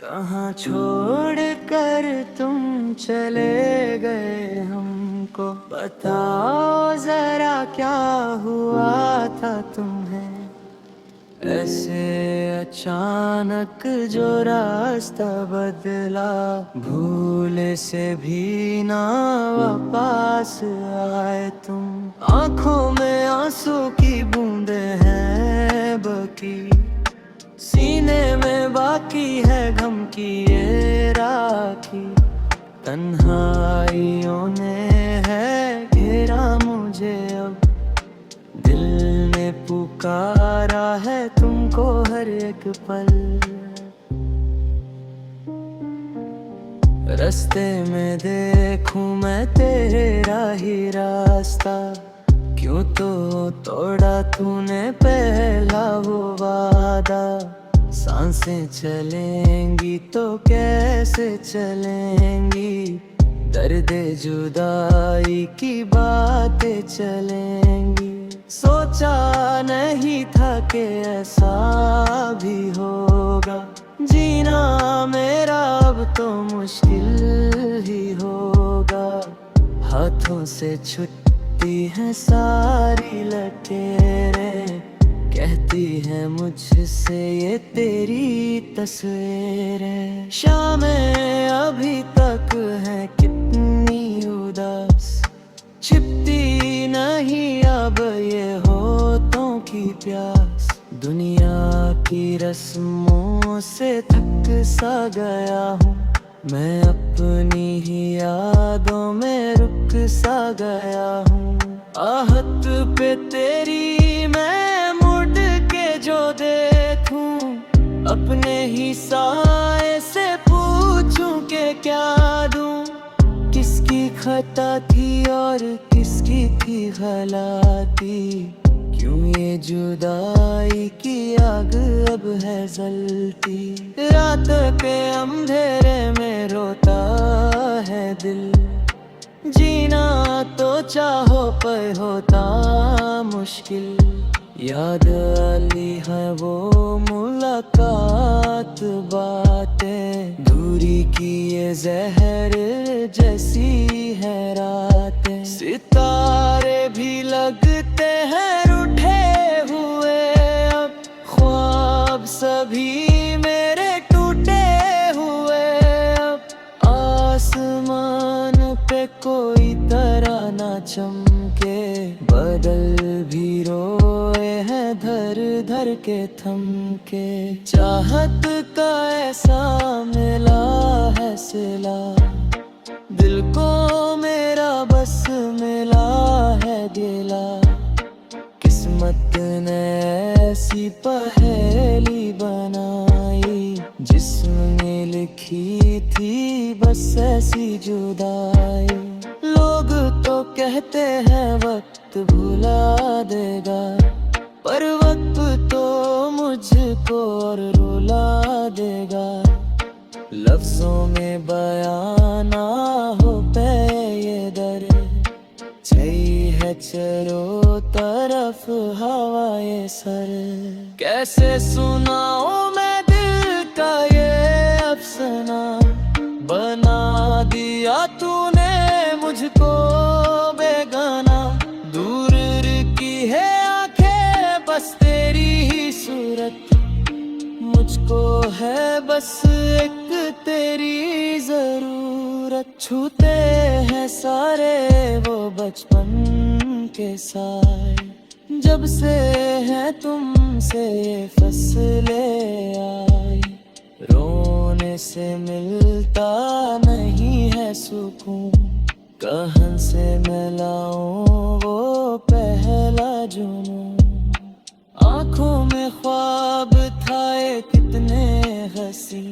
कहाँ छोड़ कर तुम चले गए हमको, बताओ जरा क्या हुआ था तुम्हें। ऐसे अचानक जो रास्ता बदला, भूले से भी ना वापस आए तुम। आंखों में आंसू की बूंदें हैं बकी, सीने में बाकी है गम की ये राखी। तन्हाइयों ने है घेरा मुझे अब, दिल ने पुकारा है तुमको हर एक पल। रास्ते में देखूं मैं तेरा ही रास्ता, क्यों तो तोड़ा तूने पहला वो वादा। सांसें चलेंगी तो कैसे चलेंगी, दर्द जुदाई की बातें चलेंगी। सोचा नहीं था कि ऐसा भी होगा, जीना मेरा अब तो मुश्किल ही होगा। हाथों से छुट्टी है सारी लकीरें, कहती है मुझसे ये तेरी तस्वीरें। शामें अभी तक है कितनी उदास, छिपती नहीं अब ये होठों की प्यास। दुनिया की रस्मों से थक सा गया हूँ, मैं अपनी ही यादों में रुक सा गया हूँ। आहत पे तेरी मैं मुड़ के जो देखूं, अपने ही साए से पूछूं कि क्या दूं। किसकी खता थी और किसकी थी गलती, क्यों ये जुदाई की आग अब है जलती। रात के अंधेरे में रोता है दिल, जीना तो चाहो पर होता मुश्किल। याद आली है वो मुलाकात बातें, दूरी की ये जहर जैसी है रातें। सितारे भी लगते हैं रूठे हुए अब, ख्वाब सभी मेरे टूटे हुए अब। आसमान पे कोई तारा ना चमके, बादल भी रोए हैं धर धर के थमके। चाहत का ऐसा मिला है सिला, दिल को मेरा बस मिला है गिला। किस्मत ने ऐसी पहेली बनाई, जिसने लिखी थी बस ऐसी जुदाई। लोग तो कहते हैं वक्त भुला देगा, पर वक्त तो मुझको और रुला देगा। लफ्जों में बयां ना हो पे ये दर्द, छई है चारों तरफ हवाए सर। कैसे सुनाऊं मैं दिल का ये अफसाना, बना दिया तूने मुझको बेगाना। दूर की है आंखें बस तेरी ही सूरत, मुझको है बस एक तेरी जरूरत। छूते हैं सारे वो बचपन के साए, जब से है तुमसे ये फसलें आई। रोने से मिलता नहीं है सुकून, कहाँ से मिलाऊं वो पहला जुनून। आँखों में ख्वाब था ये कितने हंसी,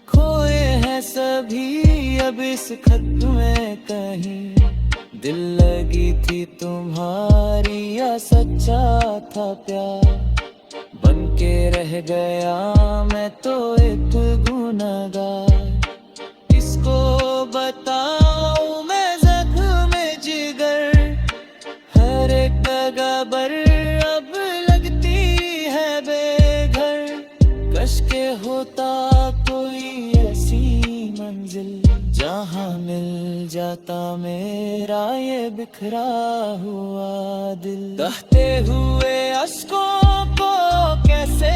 खोए हैं सभी अब इस खत में कहीं। दिल लगी थी तुम्हारी या सच्चा था प्यार, बन के रह गया मैं तो एक गुनहगार। किसको बताऊं मैं जख्म जिगर, हर एक खबर अब लगती है बेघर। कश के होता कोई मंजिल, जहाँ मिल जाता मेरा ये बिखरा हुआ दिल। बहते हुए अश्कों को कैसे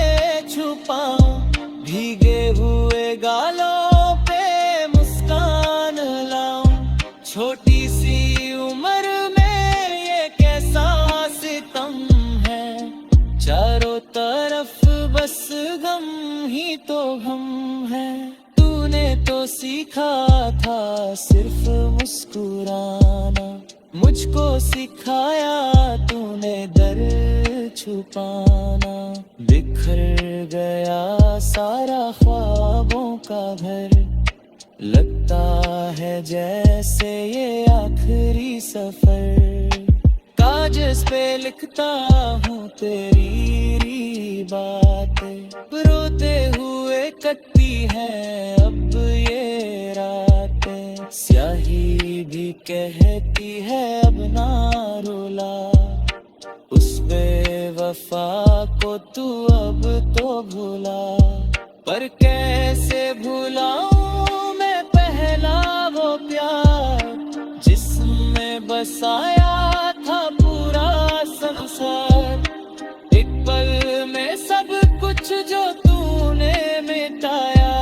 छुपाऊं, भीगे हुए गालों पे मुस्कान लाऊं। छोटी सी उम्र में ये कैसा सितम है, चारों तरफ बस गम ही तो गम है। तूने तो सीखा था सिर्फ मुस्कुराना, मुझको सिखाया तूने दर्द छुपाना। बिखर गया सारा ख्वाबों का घर, लगता है जैसे ये आखिरी सफर। कागज पे लिखता हूँ तेरी बातें, रोते हुए कटती है अब ये रातें। स्याही भी कहती है अब ना रुला, उस बेवफा को तू अब तो भुला। पर कैसे भुलाऊं मैं पहला वो प्यार, जिसमें बसाया था पूरा संसार। एक पल में सब कुछ जो तूने मिटाया,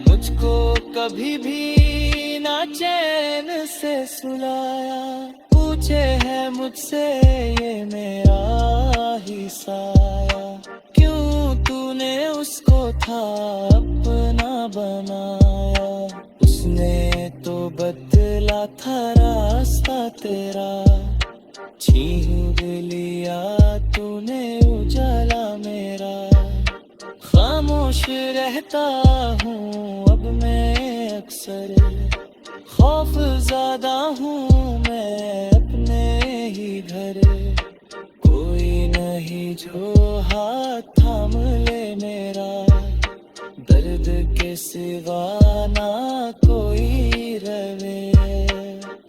मुझको कभी भी ना चैन से सुलाया। पूछे है मुझसे ये मेरा ही साया, क्यों तूने उसको था अपना बनाया। उसने तो बदला था रास्ता तेरा, छीन लिया तूने उजाला मेरा। खामोश रहता हूँ अब मैं अक्सर, खौफ ज़्यादा हूँ मैं अपने ही घर। कोई नहीं जो हाथ थाम ले मेरा, दर्द के सिवा ना कोई रवे।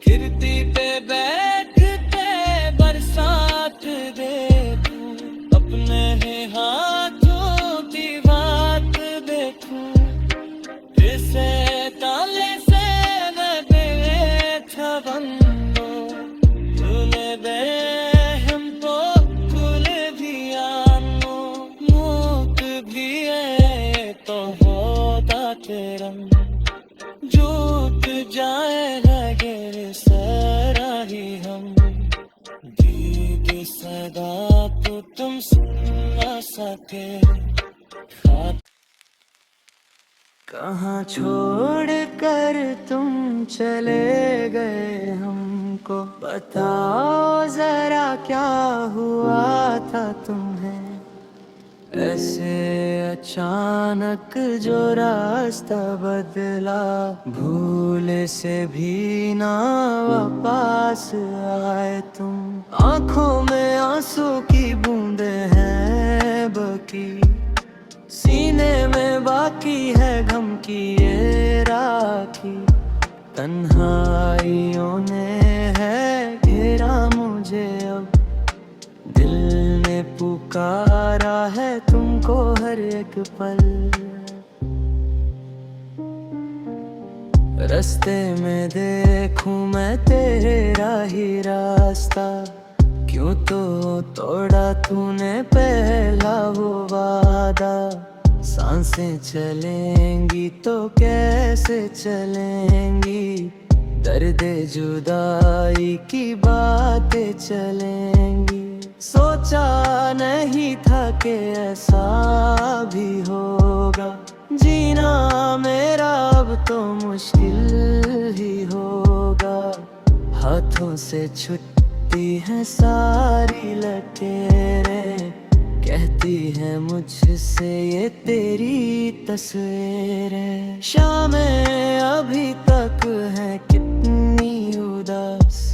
खिड़की पे बैठते बरसात देखूं, अपने ही हाथों की बात देखूं। इसे ताले से मैं बैठा बंदो, खुले दे हमको खुले भी आनो। मूक भी है तो होता तेरम, झूठ जाए लगे सारा ही हम। दीदी सदा तो तुम सुन ना सके, कहाँ छोड़ कर तुम चले गए हमको। बताओ जरा क्या हुआ था तुम्हें, ऐसे अचानक जो रास्ता बदला। भूल से भी ना वापस आए तुम, आंखों में आंसू की बूंदें हैं बकी। सीने में बाकी है गम की ये राखी, तन्हाइयों ने है घेरा मुझे अब। दिल ने पुकारा है तुमको हर एक पल। रास्ते में देखूं मैं तेरा ही रास्ता, क्यों तो तोड़ा तूने पहला वो वादा। सांसें चलेंगी तो कैसे चलेंगी, दर्द जुदाई की बातें चलेंगी। सोचा नहीं था कि ऐसा भी होगा, जीना मेरा अब तो मुश्किल ही होगा। हाथों से छूटती हैं सारी लकीरें, कहती है मुझसे ये तेरी तस्वीरें। शामें अभी तक है कितनी उदास,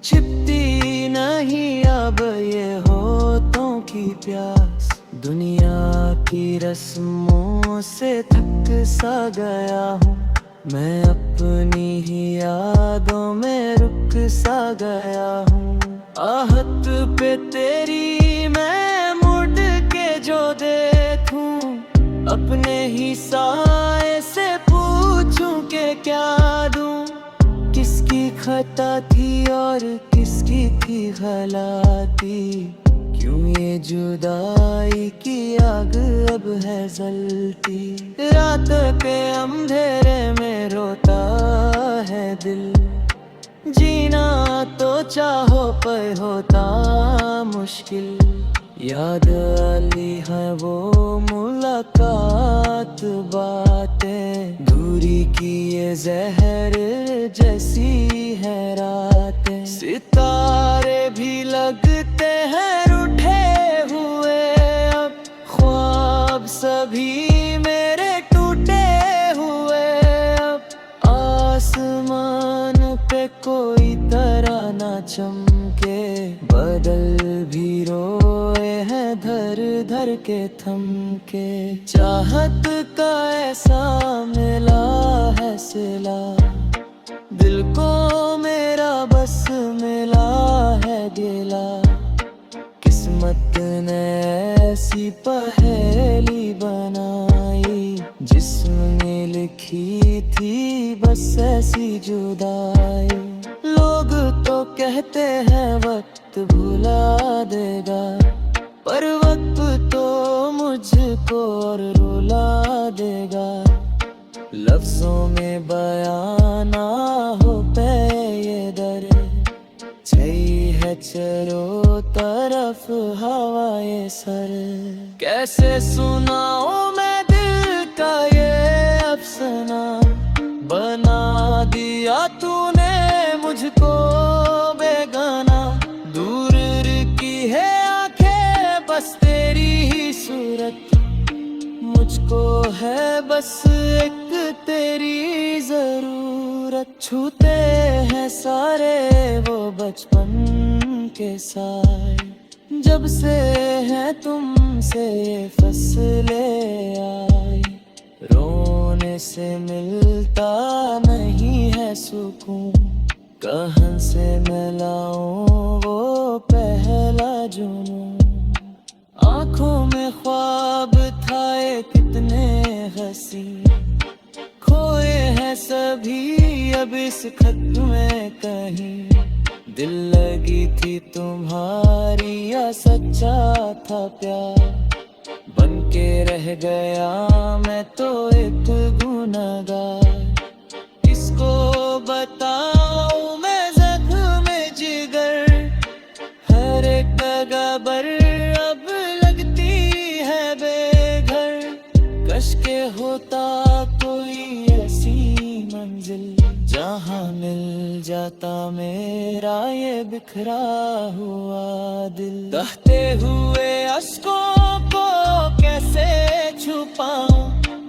छिपती नहीं अब ये होठों की प्यास। दुनिया की रस्मों से थक सा गया हूँ मैं, अपनी ही यादों में रुक सा गया हूँ। आहत पे तेरी मैं मुड़ के जो देखूं, अपने ही साए से पूछूं के खता थी और किसकी थी गलती, क्यों ये जुदाई की आग अब है जलती। रात के अंधेरे में रोता है दिल, जीना तो चाहो पर होता मुश्किल। याद आली है वो मुलाकात बातें, दूरी की ये जहर जैसी है रातें। सितारे भी लगते हैं रूठे हुए अब, ख्वाब सभी मेरे टूटे हुए अब। आसमान पे कोई तारा ना चमके, बदल भी रोए हैं धर धर के थमके। चाहत का ऐसा मिला है सिला, दिल को मेरा बस मिला है गिला। किस्मत ने ऐसी पहेली बनाई, जिसमें लिखी थी बस ऐसी जुदाई। लोग तो कहते हैं वक्त भुला देगा, पर वक्त तो मुझको और रुला देगा। लफ्जों में बयां ना हो पे ये दर्द, छई है चारों तरफ हवाए सर। कैसे सुनाऊं मैं दिल का ये अफसाना, बना दिया तूने मुझको बेगाना। दूर की है आंखें बस तेरी ही सूरत, मुझको है बस एक तेरी जरूरत। छूते हैं सारे वो बचपन के साए, जब से है तुमसे ये फसले आई। रोने से मिलता नहीं है सुकून, कहाँ से मिलाऊं वो पहला जुनून। आँखों में ख्वाब था ये कितने हंसी, खोए हैं सभी अब इस खत में कहीं। दिल लगी थी तुम्हारी या सच्चा था प्यार, बन के रह गया मैं तो एक गुनहगार। किसको बताऊं मैं ज़ख्म जिगर, हर एक गबर अब लगती है बेघर। कश के होता कोई ऐसी मंजिल, जहाँ मिल जाता मेरा ये बिखरा हुआ दिल। बहते हुए अश्कों को कैसे छुपाऊं,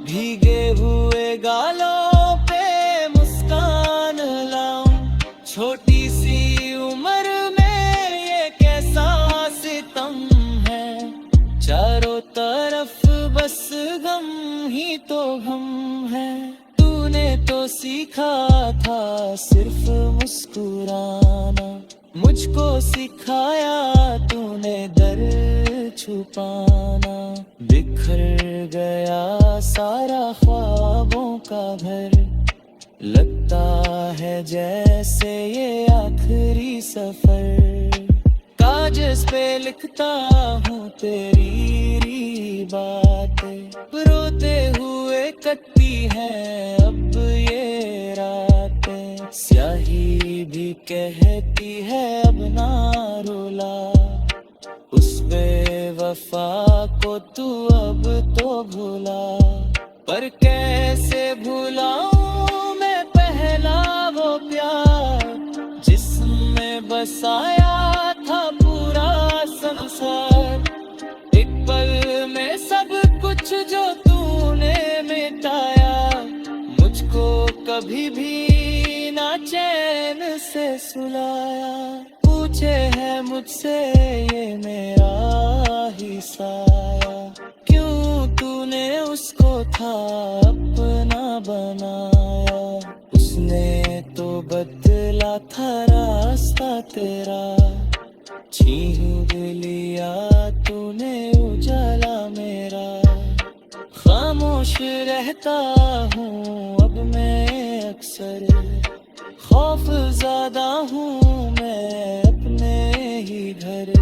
भीगे हुए गालों पे मुस्कान लाऊं। छोटी सी उम्र में ये कैसा सितम है, चारों तरफ बस गम ही तो गम है। तूने तो सीखा था सिर्फ मुस्कुराना, मुझको सिखाया तूने दर्द छुपाना। बिखर गया सारा ख्वाबों का घर, लगता है जैसे ये आखिरी सफर। कागज पे लिखता हूँ तेरी बातें, रोते हुए कटती है अब ये रातें। स्याही भी कहती है अब ना रुला, उस बेवफा को तू अब तो भुला। पर कैसे भुलाऊं मैं पहला वो प्यार, जिसमें बसाया था पूरा संसार। एक पल में सब कुछ जो तूने मिटाया, मुझको कभी भी ना चैन से सुलाया। पूछे है मुझसे ये मेरा ही साया, क्यों तूने उसको था अपना बनाया। उसने तो बदला था रास्ता तेरा, छीन लिया तूने उजाला मेरा। खामोश रहता हूँ अब मैं अक्सर, खौफ ज्यादा हूँ मैं अपने ही घर